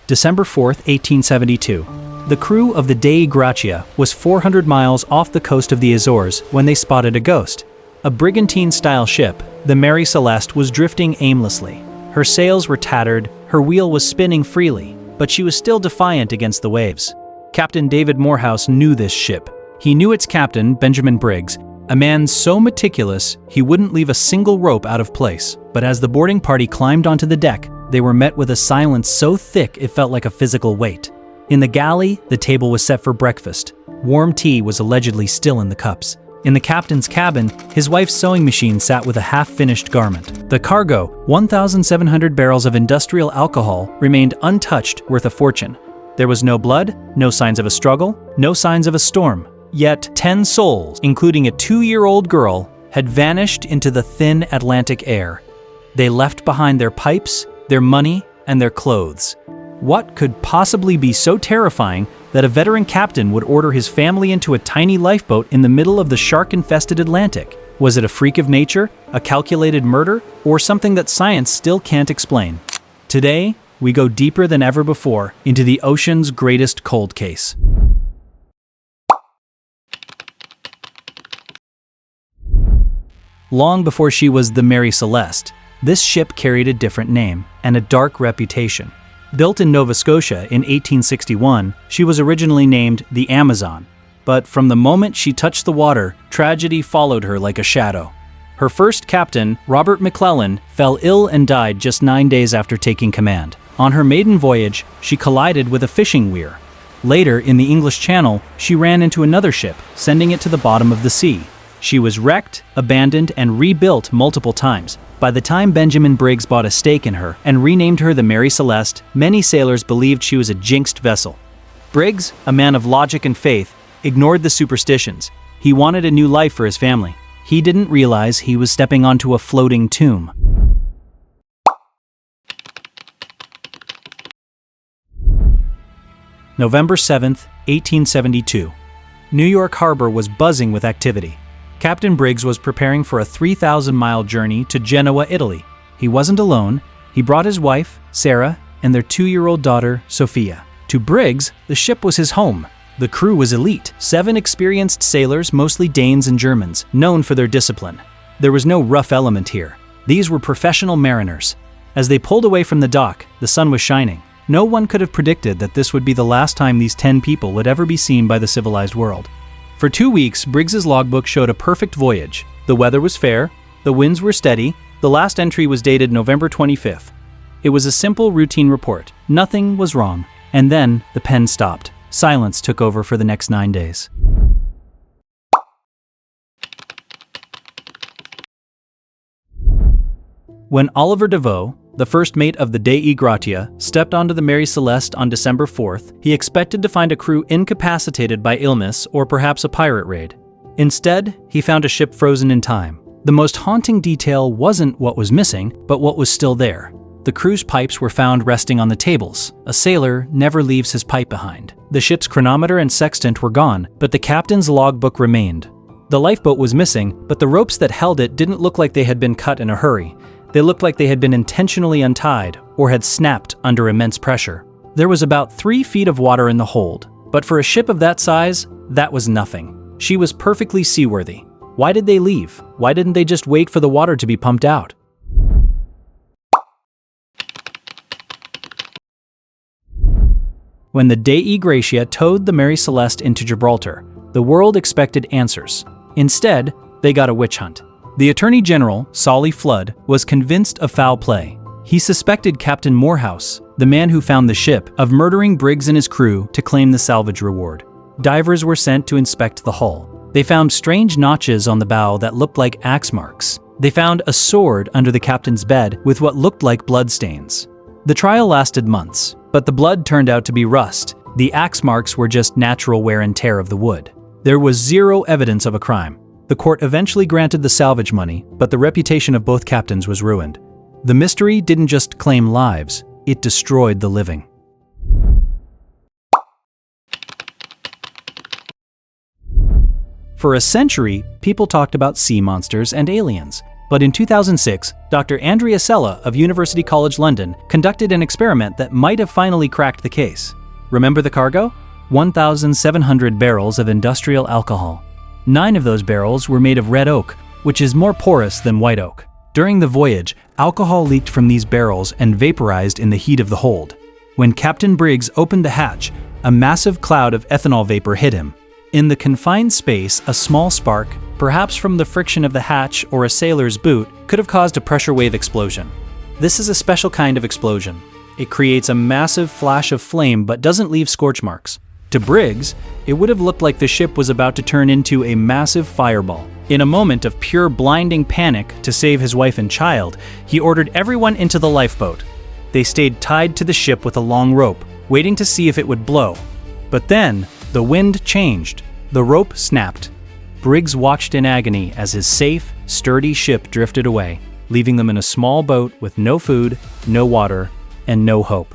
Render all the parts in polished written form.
December 4, 1872. The crew of the Dei Gratia was 400 miles off the coast of the Azores when they spotted a ghost. A brigantine-style ship, the Mary Celeste, was drifting aimlessly. Her sails were tattered, her wheel was spinning freely, but she was still defiant against the waves. Captain David Morehouse knew this ship. He knew its captain, Benjamin Briggs, a man so meticulous he wouldn't leave a single rope out of place. But as the boarding party climbed onto the deck, they were met with a silence so thick it felt like a physical weight. In the galley, the table was set for breakfast. Warm tea was allegedly still in the cups. In the captain's cabin, his wife's sewing machine sat with a half-finished garment. The cargo, 1,700 barrels of industrial alcohol, remained untouched, worth a fortune. There was no blood, no signs of a struggle, no signs of a storm. Yet 10 souls, including a 2-year-old girl, had vanished into the thin Atlantic air. They left behind their pipes, their money, and their clothes. What could possibly be so terrifying that a veteran captain would order his family into a tiny lifeboat in the middle of the shark-infested Atlantic? Was it a freak of nature, a calculated murder, or something that science still can't explain? Today, we go deeper than ever before into the ocean's greatest cold case. Long before she was the Mary Celeste, this ship carried a different name and a dark reputation. Built in Nova Scotia in 1861, she was originally named the Amazon. But from the moment she touched the water, tragedy followed her like a shadow. Her first captain, Robert McClellan, fell ill and died just 9 days after taking command. On her maiden voyage, she collided with a fishing weir. Later, in the English Channel, she ran into another ship, sending it to the bottom of the sea. She was wrecked, abandoned, and rebuilt multiple times. By the time Benjamin Briggs bought a stake in her and renamed her the Mary Celeste, many sailors believed she was a jinxed vessel. Briggs, a man of logic and faith, ignored the superstitions. He wanted a new life for his family. He didn't realize he was stepping onto a floating tomb. November 7th, 1872. New York Harbor was buzzing with activity. Captain Briggs was preparing for a 3,000-mile journey to Genoa, Italy. He wasn't alone. He brought his wife, Sarah, and their 2-year-old daughter, Sophia. To Briggs, the ship was his home. The crew was elite, 7 experienced sailors, mostly Danes and Germans, known for their discipline. There was no rough element here. These were professional mariners. As they pulled away from the dock, the sun was shining. No one could have predicted that this would be the last time these 10 people would ever be seen by the civilized world. For 2 weeks, Briggs's logbook showed a perfect voyage. The weather was fair, the winds were steady, the last entry was dated November 25th. It was a simple, routine report. Nothing was wrong. And then the pen stopped. Silence took over for the next 9 days. When Oliver Deveau, the first mate of the Dei Gratia, stepped onto the Mary Celeste on December 4th, he expected to find a crew incapacitated by illness or perhaps a pirate raid. Instead, he found a ship frozen in time. The most haunting detail wasn't what was missing, but what was still there. The crew's pipes were found resting on the tables. A sailor never leaves his pipe behind. The ship's chronometer and sextant were gone, but the captain's logbook remained. The lifeboat was missing, but the ropes that held it didn't look like they had been cut in a hurry. They looked like they had been intentionally untied or had snapped under immense pressure. There was about 3 feet of water in the hold, but for a ship of that size, that was nothing. She was perfectly seaworthy. Why did they leave? Why didn't they just wait for the water to be pumped out? When the Dei Gratia towed the Mary Celeste into Gibraltar, the world expected answers. Instead, they got a witch hunt. The Attorney General, Solly Flood, was convinced of foul play. He suspected Captain Morehouse, the man who found the ship, of murdering Briggs and his crew to claim the salvage reward. Divers were sent to inspect the hull. They found strange notches on the bow that looked like axe marks. They found a sword under the captain's bed with what looked like bloodstains. The trial lasted months, but the blood turned out to be rust. The axe marks were just natural wear and tear of the wood. There was zero evidence of a crime. The court eventually granted the salvage money, but the reputation of both captains was ruined. The mystery didn't just claim lives, it destroyed the living. For a century, people talked about sea monsters and aliens. But in 2006, Dr. Andrea Sella of University College London conducted an experiment that might have finally cracked the case. Remember the cargo? 1,700 barrels of industrial alcohol. 9 of those barrels were made of red oak, which is more porous than white oak. During the voyage, alcohol leaked from these barrels and vaporized in the heat of the hold. When Captain Briggs opened the hatch, a massive cloud of ethanol vapor hit him. In the confined space, a small spark, perhaps from the friction of the hatch or a sailor's boot, could have caused a pressure wave explosion. This is a special kind of explosion. It creates a massive flash of flame but doesn't leave scorch marks. To Briggs, it would have looked like the ship was about to turn into a massive fireball. In a moment of pure blinding panic to save his wife and child, he ordered everyone into the lifeboat. They stayed tied to the ship with a long rope, waiting to see if it would blow. But then, the wind changed. The rope snapped. Briggs watched in agony as his safe, sturdy ship drifted away, leaving them in a small boat with no food, no water, and no hope.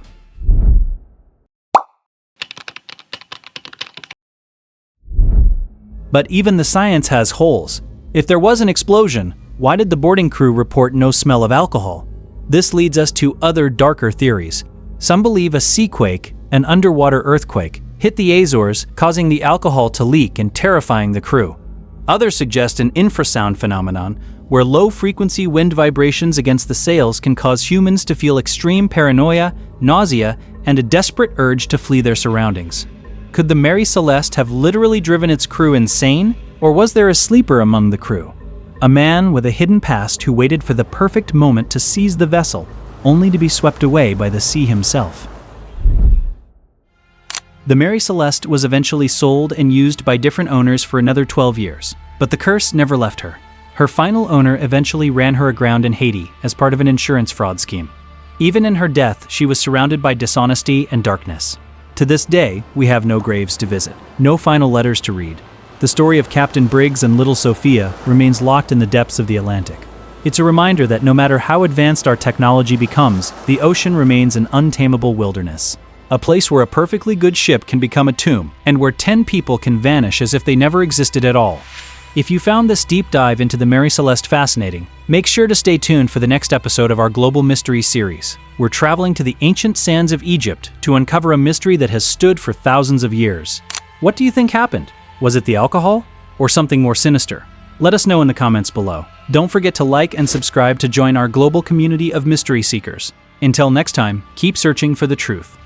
But even the science has holes. If there was an explosion, why did the boarding crew report no smell of alcohol? This leads us to other darker theories. Some believe a seaquake, an underwater earthquake, hit the Azores, causing the alcohol to leak and terrifying the crew. Others suggest an infrasound phenomenon, where low-frequency wind vibrations against the sails can cause humans to feel extreme paranoia, nausea, and a desperate urge to flee their surroundings. Could the Mary Celeste have literally driven its crew insane, or was there a sleeper among the crew? A man with a hidden past who waited for the perfect moment to seize the vessel, only to be swept away by the sea himself. The Mary Celeste was eventually sold and used by different owners for another 12 years, but the curse never left her. Her final owner eventually ran her aground in Haiti as part of an insurance fraud scheme. Even in her death, she was surrounded by dishonesty and darkness. To this day, we have no graves to visit, no final letters to read. The story of Captain Briggs and Little Sophia remains locked in the depths of the Atlantic. It's a reminder that no matter how advanced our technology becomes, the ocean remains an untamable wilderness. A place where a perfectly good ship can become a tomb, and where 10 people can vanish as if they never existed at all. If you found this deep dive into the Mary Celeste fascinating, make sure to stay tuned for the next episode of our Global Mystery series. We're traveling to the ancient sands of Egypt to uncover a mystery that has stood for thousands of years. What do you think happened? Was it the alcohol? Or something more sinister? Let us know in the comments below. Don't forget to like and subscribe to join our global community of mystery seekers. Until next time, keep searching for the truth.